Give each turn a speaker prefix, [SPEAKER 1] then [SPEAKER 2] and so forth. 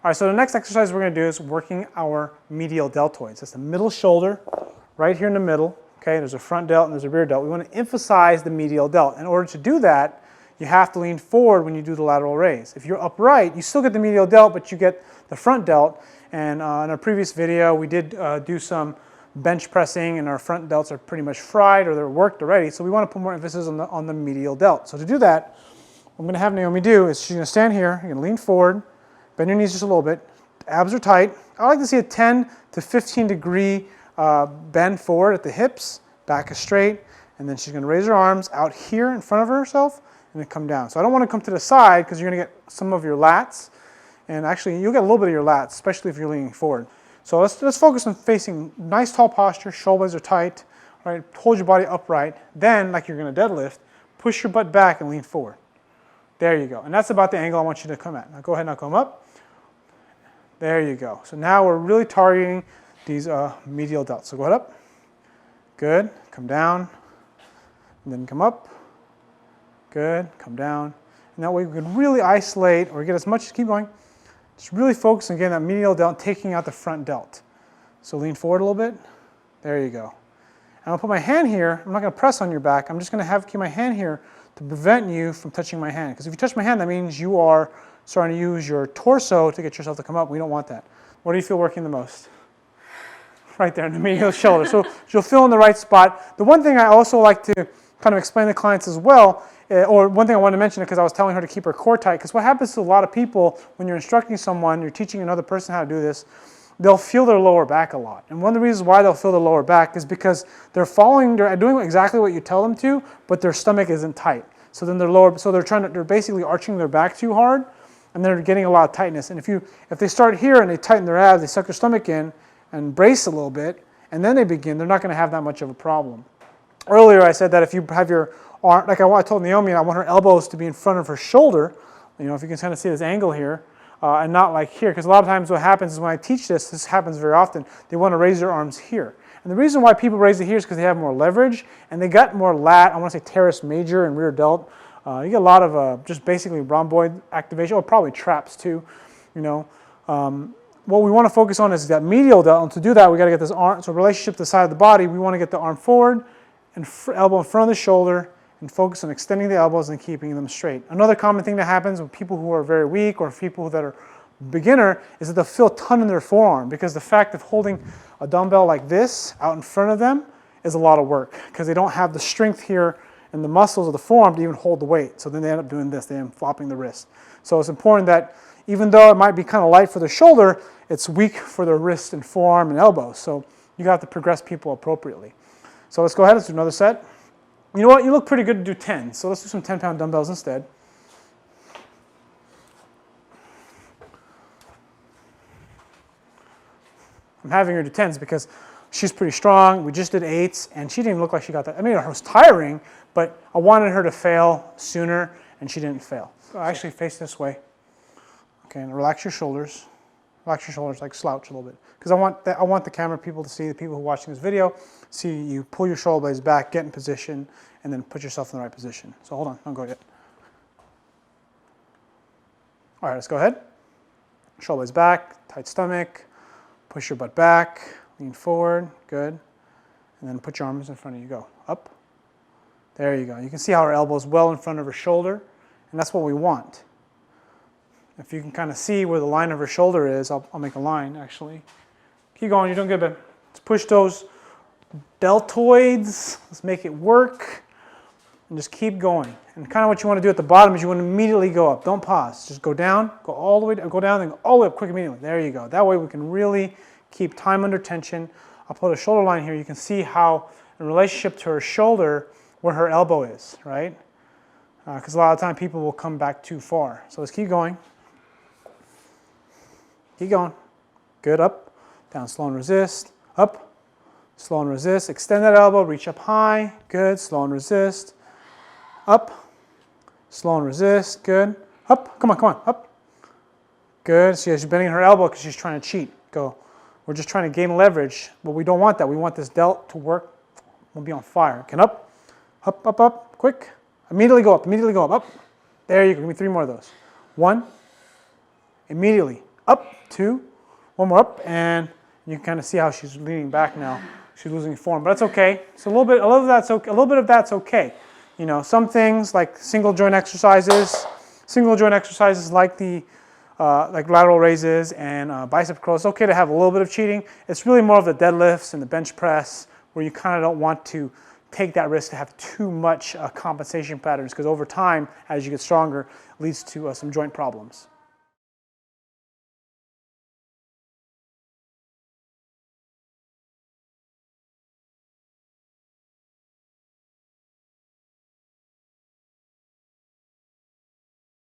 [SPEAKER 1] All right, so the next exercise we're going to do is working our medial deltoids. That's the middle shoulder, right here in the middle. Okay, there's a front delt and there's a rear delt. We want to emphasize the medial delt. In order to do that, you have to lean forward when you do the lateral raise. If you're upright, you still get the medial delt, but you get the front delt. And in our previous video, we did do some bench pressing, and our front delts are pretty much fried or they're worked already. So we want to put more emphasis on the medial delt. So to do that, what I'm going to have Naomi do is she's going to stand here, you're going to lean forward, bend your knees just a little bit. Abs are tight. I like to see a 10 to 15 degree bend forward at the hips, back is straight, and then she's going to raise her arms out here in front of herself and then come down. So I don't want to come to the side because you're going to get some of your lats, and actually you'll get a little bit of your lats, especially if you're leaning forward. So let's focus on facing nice tall posture, shoulders are tight, right? Hold your body upright. Then, like you're going to deadlift, push your butt back and lean forward. There you go. And that's about the angle I want you to come at. Now go ahead and come up. There you go. So now we're really targeting these medial delts. So go ahead up. Good. Come down. And then come up. Good. Come down. And that way we can really isolate or get as much, keep going. Just really focus on getting that medial delt, taking out the front delt. So lean forward a little bit. There you go. And I'll put my hand here. I'm not going to press on your back. I'm just going to keep my hand here to prevent you from touching my hand. Because if you touch my hand, that means you are starting to use your torso to get yourself to come up. We don't want that. What do you feel working the most? Right there in the medial shoulder. So you'll feel in the right spot. The one thing I also like to kind of explain to clients as well, or one thing I wanted to mention because I was telling her to keep her core tight, because what happens to a lot of people when you're instructing someone, you're teaching another person how to do this, they'll feel their lower back a lot. And one of the reasons why they'll feel their lower back is because they're doing exactly what you tell them to, but their stomach isn't tight. So then they're basically arching their back too hard, and they're getting a lot of tightness. And if they start here and they tighten their abs, they suck their stomach in and brace a little bit, and then they begin, they're not going to have that much of a problem. Earlier I said that if you have your arm, like I told Naomi, I want her elbows to be in front of her shoulder, you know, if you can kind of see this angle here, and not like here, because a lot of times what happens is when I teach this happens very often, they want to raise their arms here. And the reason why people raise it here is because they have more leverage, and they got more lat, I want to say teres major and rear delt. You get a lot of just basically rhomboid activation, or probably traps too, you know. What we want to focus on is that medial delt, and to do that we got to get this arm, so relationship to the side of the body, we want to get the arm forward and elbow in front of the shoulder and focus on extending the elbows and keeping them straight. Another common thing that happens with people who are very weak or people that are beginner is that they'll feel a ton in their forearm, because the fact of holding a dumbbell like this out in front of them is a lot of work because they don't have the strength here and the muscles of the forearm to even hold the weight. So then they end up doing this, they end up flopping the wrist. So it's important that even though it might be kind of light for the shoulder, it's weak for the wrist and forearm and elbows. So you have to progress people appropriately. So let's go ahead, let's do another set. You know what, you look pretty good to do 10. So let's do some 10-pound dumbbells instead. I'm having her do 10s because she's pretty strong. We just did 8s, and she didn't even look like she got that. I mean, it was tiring, but I wanted her to fail sooner, and she didn't fail. So actually face this way. Okay, and relax your shoulders. Relax your shoulders, like slouch a little bit. Because I want the camera people to see, the people who are watching this video, see you pull your shoulder blades back, get in position, and then put yourself in the right position. So hold on, don't go yet. All right, let's go ahead. Shoulder blades back, tight stomach. Push your butt back, lean forward, good. And then put your arms in front of you, go. Up. There you go. You can see how her elbow is well in front of her shoulder, and that's what we want. If you can kind of see where the line of her shoulder is, I'll make a line, actually. Keep going, you're doing good, babe. Let's push those deltoids. Let's make it work. And just keep going. And kind of what you want to do at the bottom is you want to immediately go up. Don't pause. Just go down, go all the way, go down, and go all the way up quick immediately. There you go. That way we can really keep time under tension. I'll put a shoulder line here. You can see how, in relationship to her shoulder, where her elbow is, right? Because a lot of the time people will come back too far. So let's keep going. Keep going. Good. Up, down, slow and resist. Up, slow and resist. Extend that elbow, reach up high. Good. Slow and resist. Up, slow and resist. Good. Up, come on, come on. Up. Good. See, she's bending her elbow because she's trying to cheat. Go. We're just trying to gain leverage, but we don't want that. We want this delt to work. We'll be on fire. Can up, up, up, up. Quick. Immediately go up. Immediately go up. Up. There you go. Give me 3 more of those. 1. Immediately. up, 2, one more up, and you can kind of see how she's leaning back now. She's losing form, but that's okay. So a little bit of that's okay. You know, some things like single joint exercises like the like lateral raises and bicep curls. It's okay to have a little bit of cheating. It's really more of the deadlifts and the bench press where you kind of don't want to take that risk to have too much compensation patterns, because over time, as you get stronger, it leads to some joint problems.